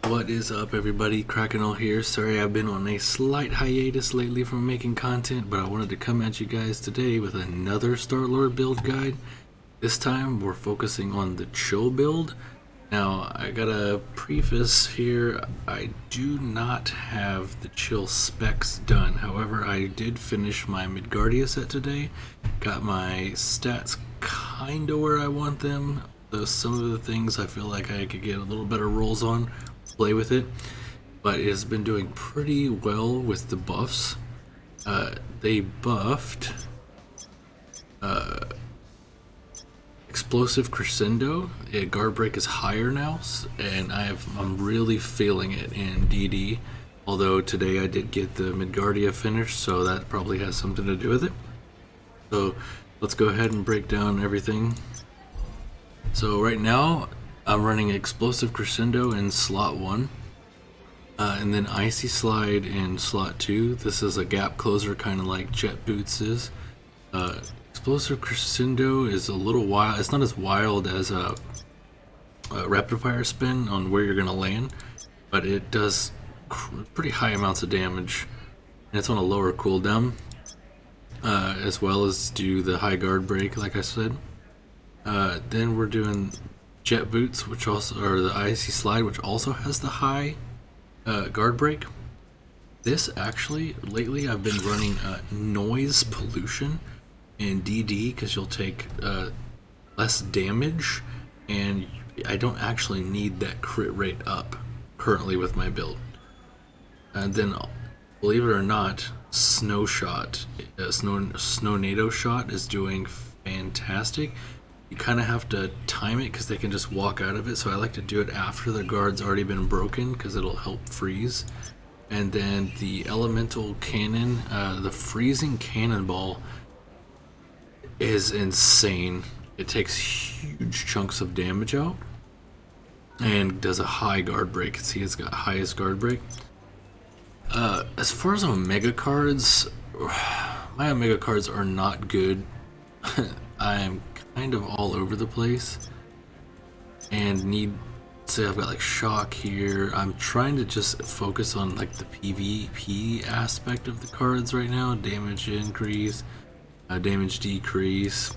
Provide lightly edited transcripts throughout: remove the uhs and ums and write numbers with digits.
What is up, everybody? Krakenol here. Sorry I've been on a slight hiatus lately from making content, but I wanted to come at you guys today with another Star-Lord build guide. This time we're focusing on the chill build. Now I gotta preface here, I do not have the chill specs done. However, I did finish my Midgardia set today. Got my stats kinda where I want them. Though some of the things I feel like I could get a little better rolls on, play with it, but it has been doing pretty well with the buffs. They buffed Explosive Crescendo. Guard break is higher now, and I'm really feeling it in DD. Although today I did get the Midgardia finished, so that probably has something to do with it. So let's go ahead and break down everything. So right now I'm running Explosive Crescendo in slot 1, and then Icy Slide in slot 2. This is a gap closer, kind of like Jet Boots is. Explosive Crescendo is a little wild. It's not as wild as a rapid fire spin on where you're going to land, but it does pretty high amounts of damage, and it's on a lower cooldown, as well as do the high guard break, like I said. Then we're doing Jet Boots, which also, or the Icy Slide, which also has the high guard break. This actually, lately I've been running Noise Pollution in DD because you'll take less damage, and I don't actually need that crit rate up currently with my build. And then, believe it or not, Snow Shot, Snownado Shot is doing fantastic. You kind of have to time it because they can just walk out of it, so I like to do it after the guard's already been broken because it'll help freeze. And then the Elemental Cannon, the Freezing Cannonball is insane. It takes huge chunks of damage out and does a high guard break. See, it's got highest guard break. As far as Omega cards, my Omega cards are not good. I am kind of all over the place and need, say I've got like shock here. I'm trying to just focus on like the PvP aspect of the cards right now. Damage increase, damage decrease.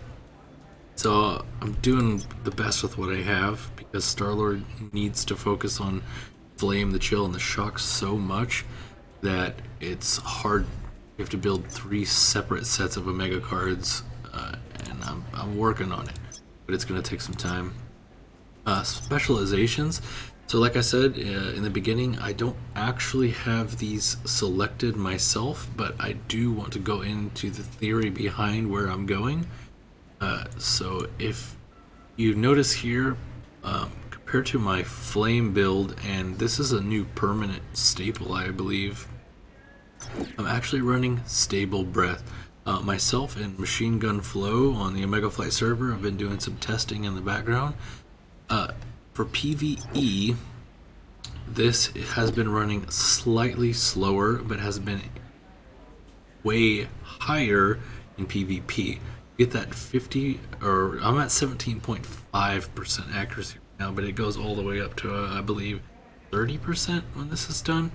So I'm doing the best with what I have because Star-Lord needs to focus on Flame, the Chill, and the Shock so much that it's hard. You have to build 3 separate sets of Omega cards, and I'm working on it, but it's going to take some time. Specializations. So like I said in the beginning, I don't actually have these selected myself, but I do want to go into the theory behind where I'm going. So if you notice here, compared to my Flame build, and this is a new permanent staple, I believe, I'm actually running Stable Breath. Myself and Machine Gun Flow on the Omega Flight server, I've been doing some testing in the background. For PvE, this has been running slightly slower, but has been way higher in PvP. Get that 50, or I'm at 17.5% accuracy now, but it goes all the way up to I believe 30% when this is done.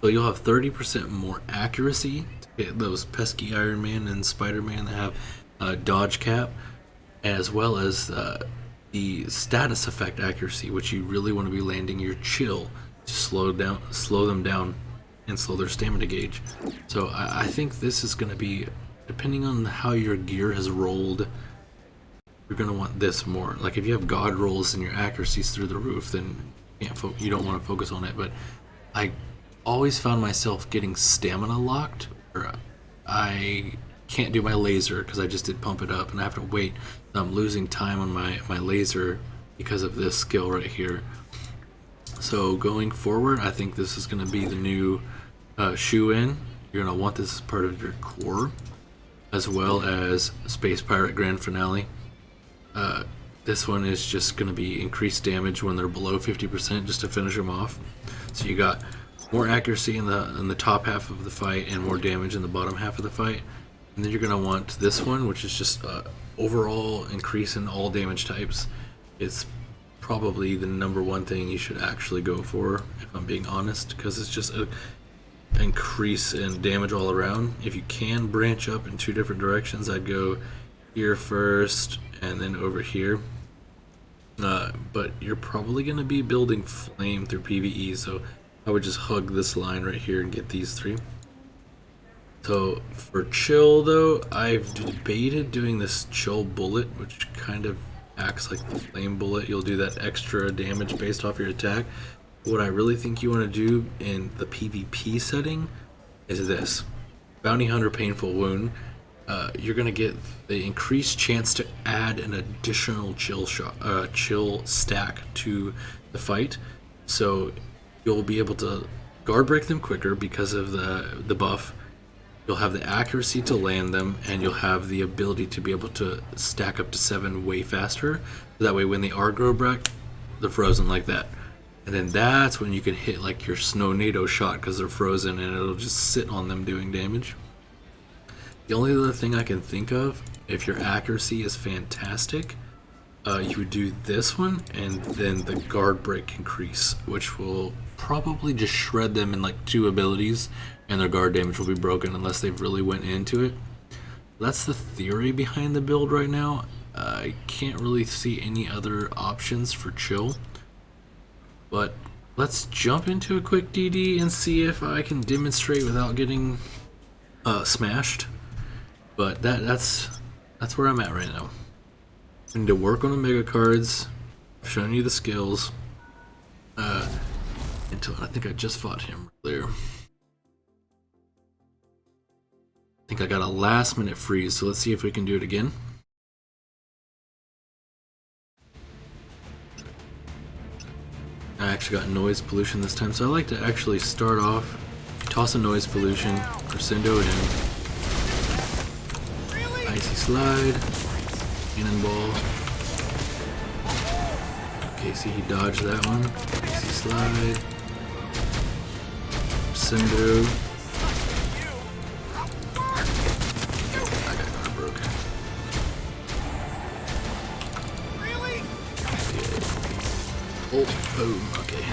So you'll have 30% more accuracy to hit those pesky Iron Man and Spider-Man that have dodge cap, as well as the status effect accuracy, which you really want to be landing your chill to slow them down, and slow their stamina gauge. So I think this is going to be, depending on how your gear has rolled, you're going to want this more. Like if you have God rolls and your accuracy's through the roof, then you don't want to focus on it. But I always found myself getting stamina locked, where I can't do my laser because I just did pump it up and I have to wait. I'm losing time on my laser because of this skill right here. So going forward, I think this is going to be the new shoe-in. You're going to want this as part of your core, as well as Space Pirate Grand Finale. This one is just going to be increased damage when they're below 50% just to finish them off. So you got more accuracy in the top half of the fight and more damage in the bottom half of the fight. And then you're going to want this one, which is just overall increase in all damage types. It's probably the #1 thing you should actually go for, if I'm being honest, because it's just a increase in damage all around. If you can branch up in 2 different directions, I'd go here first and then over here. But you're probably going to be building flame through PvE, so I would just hug this line right here and get these 3. So for chill though, I've debated doing this chill bullet, which kind of acts like the flame bullet. You'll do that extra damage based off your attack. What I really think you want to do in the PvP setting is this. Bounty Hunter Painful Wound. You're going to get the increased chance to add an additional chill stack to the fight. So you'll be able to guard break them quicker because of the buff. You'll have the accuracy to land them, and you'll have the ability to be able to stack up to 7 way faster. That way when they are guard break, they're frozen like that. And then that's when you can hit like your snow NATO shot because they're frozen and it'll just sit on them doing damage. The only other thing I can think of, if your accuracy is fantastic, you would do this one and then the guard break increase, which will probably just shred them in like 2 abilities, and their guard damage will be broken unless they've really went into it. That's the theory behind the build right now. I can't really see any other options for chill. But let's jump into a quick DD and see if I can demonstrate without getting smashed. But that's where I'm at right now. I need to work on the mega cards. I've shown you the skills. Until I think I just fought him earlier. I think I got a last minute freeze, so let's see if we can do it again. I actually got noise pollution this time, so I like to actually start off, toss a noise pollution, crescendo it in. Icy slide, cannonball. Okay, see he dodged that one. Icy slide, crescendo. I got guard broke. Oh, boom, okay.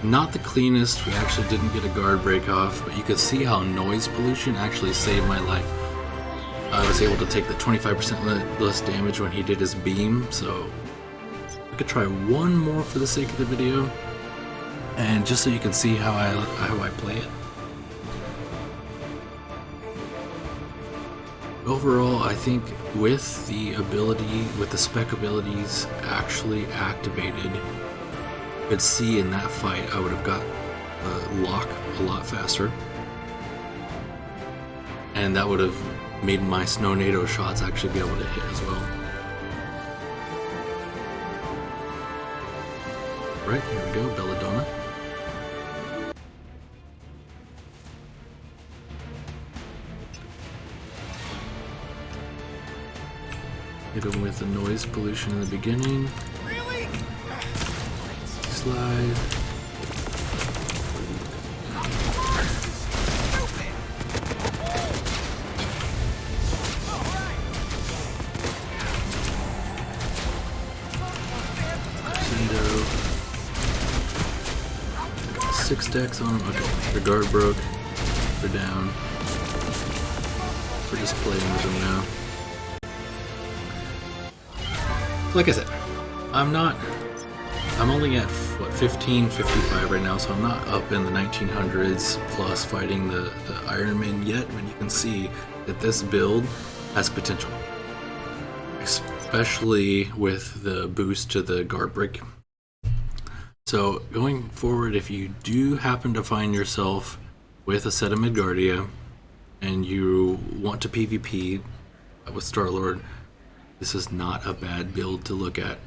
Not the cleanest, we actually didn't get a guard break off, but you could see how noise pollution actually saved my life. I was able to take the 25% less damage when he did his beam, so I could try one more for the sake of the video, and just so you can see how I play it. Overall, I think with the ability, with the spec abilities actually activated, you could see in that fight I would have got lock a lot faster, and that would have made my snow NATO shots actually be able to hit as well. Right, here we go, Belladonna. Hit him with the noise pollution in the beginning. Really? Slide. Crescendo. 6 stacks on him. Okay, the guard broke. They're down. We're just playing with them now. Like I said, I'm only at what, 1555 right now, so I'm not up in the 1900s plus fighting the Iron Man yet, but you can see that this build has potential, especially with the boost to the guard break. So going forward, if you do happen to find yourself with a set of Midgardia and you want to PvP with Star-Lord, this is not a bad build to look at.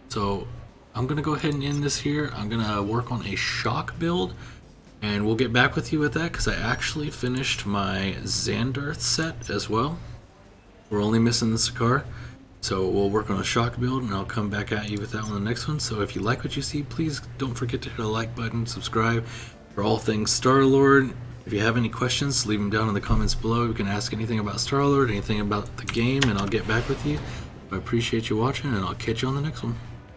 So I'm gonna go ahead and end this here. I'm gonna work on a shock build, and we'll get back with you with that because I actually finished my Xandarth set as well. We're only missing the Sakaar, so we'll work on a shock build, and I'll come back at you with that one in the next one. So if you like what you see, please don't forget to hit a like button, subscribe for all things Star-Lord. If you have any questions, leave them down in the comments below. You can ask anything about Star-Lord, anything about the game, and I'll get back with you. I appreciate you watching, and I'll catch you on the next one.